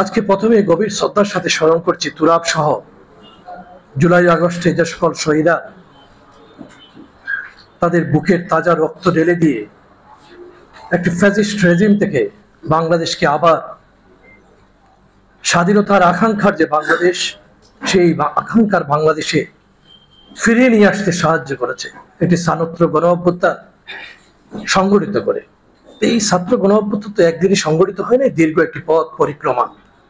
আজকে প্রথমে গভীর শ্রদ্ধার সাথে স্মরণ করছি তুরাব সহ জুলাই আগস্টে যে সকল শহীদরা তাদের বুকের তাজা রক্ত ঢেলে দিয়ে একটি ফ্যাসিস্ট রেজিম থেকে বাংলাদেশকে আবার স্বাধীনতার আকাঙ্ক্ষার যে বাংলাদেশ, সেই আকাঙ্ক্ষার বাংলাদেশে ফিরিয়ে নিয়ে আসতে সাহায্য করেছে একটি ছাত্র গণ অভ্যুত্থান সংগঠিত করে। এই ছাত্র গণ অভ্যুত্থান তো একদিনই সংগঠিত হয় না, দীর্ঘ একটি পথ পরিক্রমা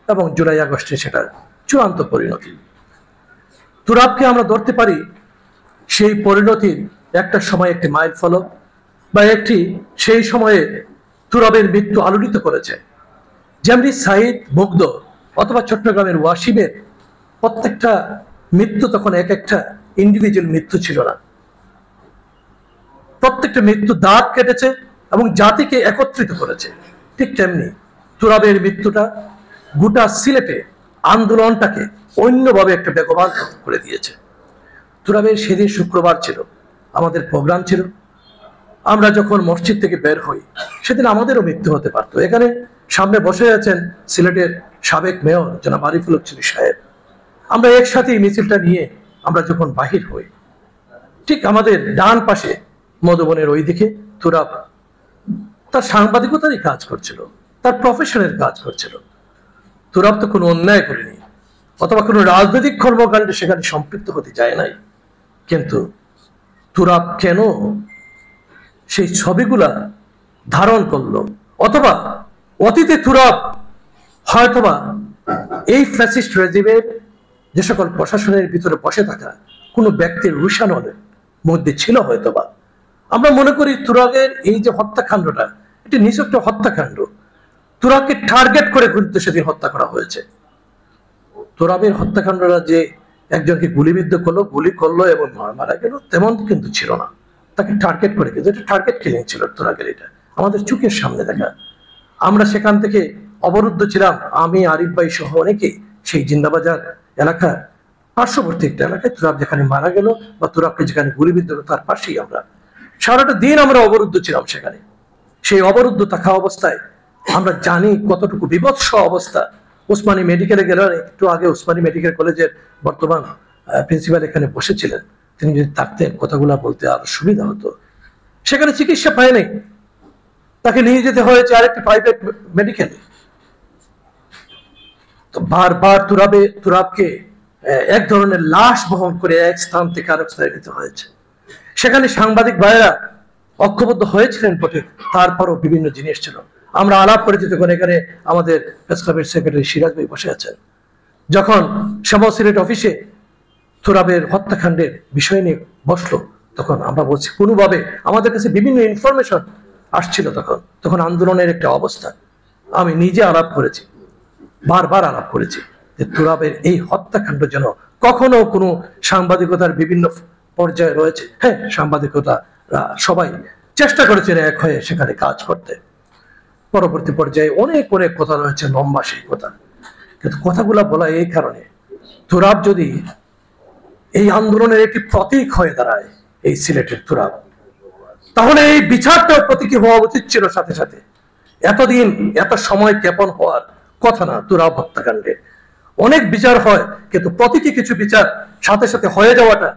এবং জুলাই আগস্টে সেটার চূড়ান্ত পরিণতি। তুরাবকে আমরা ধরতে পারি সেই পরিণতির একটা সময় একটি মাইল ফলক বা একটি সেই সময়ে তুরাবের মৃত্যু আলোড়িত করেছে। যেমনি সাইদ, মুগ্ধ অথবা চট্টগ্রামের ওয়াসিমের প্রত্যেকটা মৃত্যু তখন এক একটা ইন্ডিভিজুয়াল মৃত্যু ছিল না, প্রত্যেকটা মৃত্যু দাঁত কেটেছে এবং জাতিকে একত্রিত করেছে। ঠিক তেমনি তুরাবের মৃত্যুটা গোটা সিলেটে আন্দোলনটাকে অন্যভাবে একটা বেগবান করে দিয়েছে। তুরাবের সেদিন শুক্রবার ছিল, আমাদের প্রোগ্রাম ছিল। আমরা যখন মসজিদ থেকে বের হই সেদিন আমাদেরও মৃত্যু হতে পারত। এখানে সামনে বসে আছেন সিলেটের সাবেক মেয়র জনাব আরিফুল হক চৌধুরী সাহেব। আমরা একসাথে এই মিছিলটা নিয়ে আমরা যখন বাহির হই, ঠিক আমাদের ডান পাশে মধুবনের ওই দিকে তুরাব তার সাংবাদিকতারই কাজ করছিল, তার প্রফেশনের কাজ করছিল। তুরাব তো কোনো অন্যায় করেনি অথবা কোনো রাজনৈতিক কর্মকাণ্ডে সেখানে সম্পৃক্ত হতে যায় নাই, কিন্তু তুরাব কেন সেই ছবিগুলা ধারণ করলো? অথবা অতীতে তুরাব হয়তোবা এই ফ্যাসিস্ট রেজিমের যে সকল প্রশাসনের ভিতরে বসে থাকা কোনো ব্যক্তির রুশানের মধ্যে ছিল হয়তোবা। আমরা মনে করি তুরাগের এই যে হত্যাকাণ্ডটা, এটি নিছক একটা হত্যাকাণ্ড। তুরাবকে টার্গেট করে কিন্তু সেদিন হত্যা করা হয়েছে। তুরাবের হত্যাকাণ্ডটা যে একজনকে গুলিবিদ্ধ করলো, গুলি করলো এবং মারা গেল তেমন কিন্তু ছিল না, তাকে টার্গেট করে, কিন্তু এটা টার্গেট কিলিং ছিল তুরাগের। এটা আমাদের চোখের সামনে দেখা। আমরা সেখান থেকে অবরুদ্ধ ছিলাম, আমি, আরিফ ভাই সহ অনেকেই সেই জিন্দাবাজার এলাকার পার্শ্ববর্তী একটা এলাকায় তুরাব যেখানে মারা গেল বা তুরাবকে যেখানে গুলিবিদ্ধ হলো তার পাশেই আমরা সারাটা দিন আমরা অবরুদ্ধ ছিলাম সেখানে। সেই অবরুদ্ধ থাকা অবস্থায় আমরা জানি কতটুকু বিভৎস অবস্থা। ওসমানী মেডিকেলে গেলেন, একটু আগে ওসমানী মেডিকেল কলেজের বর্তমান প্রিন্সিপাল এখানে বসেছিলেন, তিনি যদি থাকতেন কথাগুলা বলতে আরো সুবিধা হতো। সেখানে চিকিৎসা পায়নি, তাকে নিয়ে যেতে হয়েছে আরেকটি প্রাইভেট মেডিকেলে। তো বারবার তুরাবকে এক ধরনের লাশ বহন করে এক স্থান থেকে আরেক স্থানে নিতে হয়েছে। সেখানে সাংবাদিক ভাইয়েরা ঐক্যবদ্ধ হয়েছিলেন বটে, তারপরও বিভিন্ন জিনিস ছিল। আমরা আলাপ করেছি তখন এখানে আমাদের প্রেস ক্লাবের সেক্রেটারি সিরাজ ভাই বসে আছেন। যখন শ্যামল সিলেট অফিসে তুরাবের হত্যাকাণ্ডের বিষয় নিয়ে বসলো, তখন আমরা বলছি কোনোভাবে আমাদের কাছে বিভিন্ন ইনফরমেশন আসছিল। তখন আন্দোলনের একটা অবস্থা আমি নিজে আলাপ করেছি, বারবার আলাপ করেছি যে তুরাবের এই হত্যাকাণ্ড যেন কখনো কোনো সাংবাদিকতার বিভিন্ন পর্যায়ে রয়েছে। হ্যাঁ, সাংবাদিকতা সবাই চেষ্টা করেছেন এক হয়ে সেখানে কাজ করতে। পরবর্তী পর্যায়ে অনেক অনেক কথা রয়েছে, লম্বা সেই কথা, কিন্তু কথাগুলা বলা এই কারণে, তুরাব যদি এই আন্দোলনের একটি প্রতীক হয়ে দাঁড়ায়, এই সিলেটের তুরাব, তাহলে এই বিচারটাও প্রতীকী হওয়া উচিত ছিল। সাথে সাথে এতদিন এত সময় জ্ঞাপন হওয়ার কথা না। তুরাব হত্যাকাণ্ডে অনেক বিচার হয়, কিন্তু প্রতীকী কিছু বিচার সাথে সাথে হয়ে যাওয়াটা,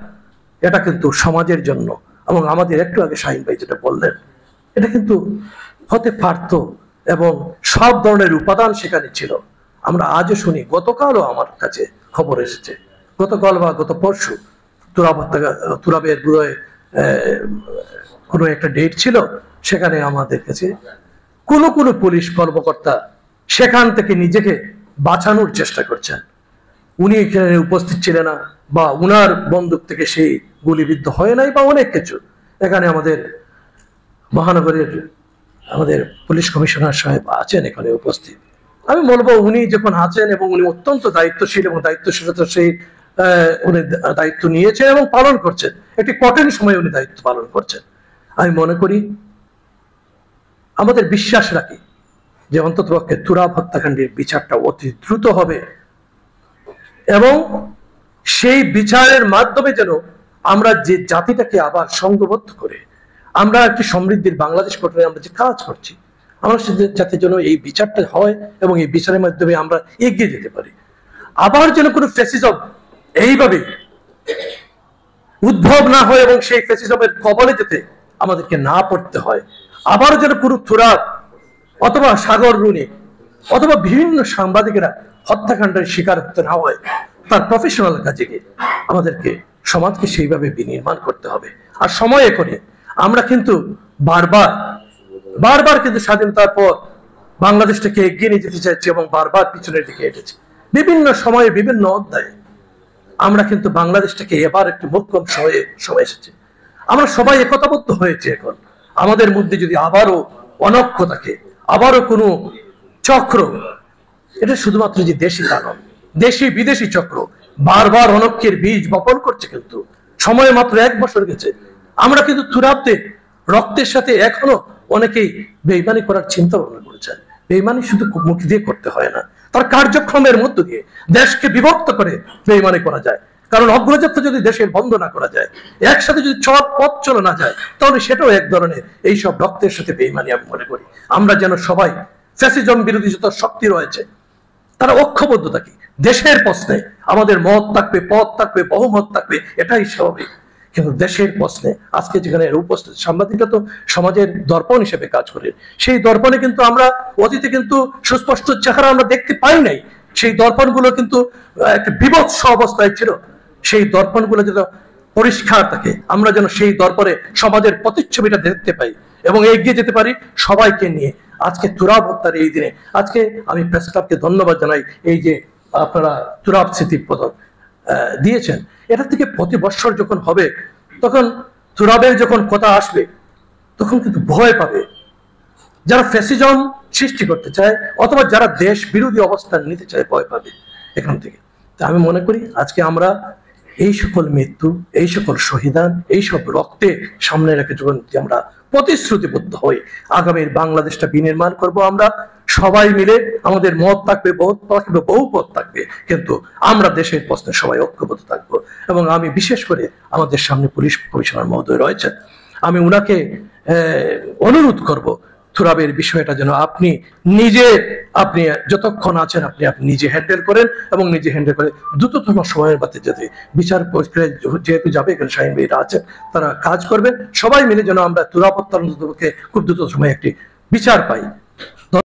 এটা কিন্তু সমাজের জন্য এবং আমাদের একটু আগে শাহিন ভাই যেটা বললেন, এটা কিন্তু হতে পারত এবং সব ধরনের উপাদান সেখানে ছিল। আমরা আজও শুনি, গতকালও আমার কাছে খবর এসেছে, গতকাল বা গত পরশু তুরাবের বুড়োয় কোনো একটা ডেট ছিল, সেখানে আমাদের কাছে কোনো পুলিশ কর্মকর্তা সেখান থেকে নিজেকে বাঁচানোর চেষ্টা করছেন। উনি এখানে উপস্থিত ছিলেন না, বা উনার বন্দুক থেকে সেই গুলিবিদ্ধ হয় নাই, বা অনেক কিছু। এখানে আমাদের মহানগরের আমাদের পুলিশ কমিশনার সাহেব আছেন এখানে উপস্থিত। আমি বলবো উনি যখন আছেন এবং উনি অত্যন্ত দায়িত্বশীল এবং দায়িত্বশীলতা সেই উনি দায়িত্ব নিয়েছেন এবং পালন করছেন, একটি কঠিন সময় উনি দায়িত্ব পালন করছেন। আমি মনে করি, আমাদের বিশ্বাস রাখি যে অন্ততপক্ষে তুরাব হত্যাকাণ্ডের বিচারটা অতি দ্রুত হবে এবং সেই বিচারের মাধ্যমে যেন আমরা যে জাতিটাকে আবার সংঘবদ্ধ করে আমরা একটি সমৃদ্ধির বাংলাদেশ গঠনে আমরা যে কাজ করছি, আমরা যাতে যেন এই বিচারটা হয় এবং এই বিচারের মাধ্যমে আমরা এগিয়ে যেতে পারি। আবার যেন কোনো ফ্যাসিজম এইভাবে উদ্ভব না হয় এবং সেই ফ্যাসিজমের কবলে যেতে আমাদেরকে না পড়তে হয়। আবার যেন কোনো তুরাগ অথবা সাগর রুনি অথবা বিভিন্ন সাংবাদিকেরা হত্যাকাণ্ডের শিকার হতে না হয়, তার প্রফেশনাল কাজে গিয়ে আমাদেরকে সমাজকে সেইভাবে বিনির্মাণ করতে হবে। আর সময়ে করে আমরা কিন্তু বারবার বারবার কিন্তু স্বাধীনতার পর বাংলাদেশটাকে এগিয়ে নিয়ে যেতে চাইছি এবং বারবার পিছনের দিকে হেঁটেছি। বিভিন্ন সময়ে বিভিন্ন অধ্যায়ে আমরা কিন্তু বাংলাদেশটাকে এবার একটু মোক্ষম সময় এসেছে। আমরা সবাই একতাবদ্ধ হয়েছে। এখন আমাদের মধ্যে যদি আবারও অনক্ষ থাকে, আবারও কোনো চক্র, এটা শুধুমাত্র যে দেশি কারণ, দেশি বিদেশি চক্র বারবার অনক্ষের বীজ বপন করছে, কিন্তু সময় মাত্র 1 বছর গেছে। আমরা কিন্তু তুরাবতে রক্তের সাথে এখনো অনেকেই বেইমানি করার চিন্তা ভাবনা করেছে। বেইমানি শুধু মুখ দিয়ে করতে হয় না, তার কার্যক্রমের মধ্য দিয়ে দেশকে বিভক্ত করে বেইমানি করা যায়। কারণ অগ্রযাত্রা যদি দেশের বন্ধ না করা যায়, একসাথে যদি পথ চলে না যায়, তাহলে সেটাও এক ধরনের এইসব রক্তের সাথে বেইমানি আমি মনে করি। আমরা যেন সবাই ফ্যাসিজম বিরোধী যত শক্তি রয়েছে তারা ঐক্যবদ্ধ থাকি। দেশের প্রশ্নে আমাদের মত থাকবে, পথ থাকবে, বহুমত থাকবে, এটাই স্বাভাবিক। কিন্তু দেশের প্রশ্নে আজকে যেখানে উপস্থিত সাংবাদিকরা তো সমাজের দর্পণ হিসেবে কাজ করে, সেই দর্পণে কিন্তু আমরা অতীতে কিন্তু সুস্পষ্ট চেহারা আমরা দেখতে পাই নাই। সেই দর্পণগুলো কিন্তু একটা বিভৎস অবস্থায় ছিল। সেই দর্পণগুলো যেন পরিষ্কার থাকে, আমরা যেন সেই দর্পণে সমাজের প্রতিচ্ছবিটা দেখতে পাই এবং এগিয়ে যেতে পারি সবাইকে নিয়ে। আজকে তুরাব হত্যার এই দিনে আজকে আমি প্রেস ক্লাবকে ধন্যবাদ জানাই, এই যে আপনারা তুরাব স্মৃতি পদক দিয়েছেন। এটা থেকে প্রতি বছর যখন হবে, তখন তুরাবের যখন কথা আসবে, তখন কিন্তু ভয় পাবে যারা ফ্যাসিজম সৃষ্টি করতে চায় অথবা যারা দেশ বিরোধী অবস্থান নিতে চায়, ভয় পাবে এখান থেকে। তা আমি মনে করি আজকে আমরা এই সকল মৃত্যু, এই সকল শহীদান, এই সব রক্তে সামনে রেখে যখন আমরা প্রতিশ্রুতিবদ্ধ হই আগামীর বাংলাদেশটা বিনির্মাণ করব, আমরা সবাই মিলে, আমাদের মত থাকবে, বহু পথ থাকবে, কিন্তু আমরা দেশের প্রশ্নে সবাই ঐক্যবদ্ধ থাকবো। এবং আমি বিশেষ করে আমাদের সামনে পুলিশ কমিশনার মহোদয় রয়েছেন, আমি উনাকে অনুরোধ করব তুরাবের বিষয়টা যেন আপনি যতক্ষণ আছেন আপনি নিজে হ্যান্ডেল করেন এবং নিজে হ্যান্ডেল করে দ্রুততম সময়ের মধ্যে যাতে বিচার প্রক্রিয়া যেহেতু যাবে, এখানে শাহিন ভাইরা আছেন, তারা কাজ করবেন, সবাই মিলে যেন আমরা তুরাব হত্যার খুব দ্রুত সময়ে একটি বিচার পাই।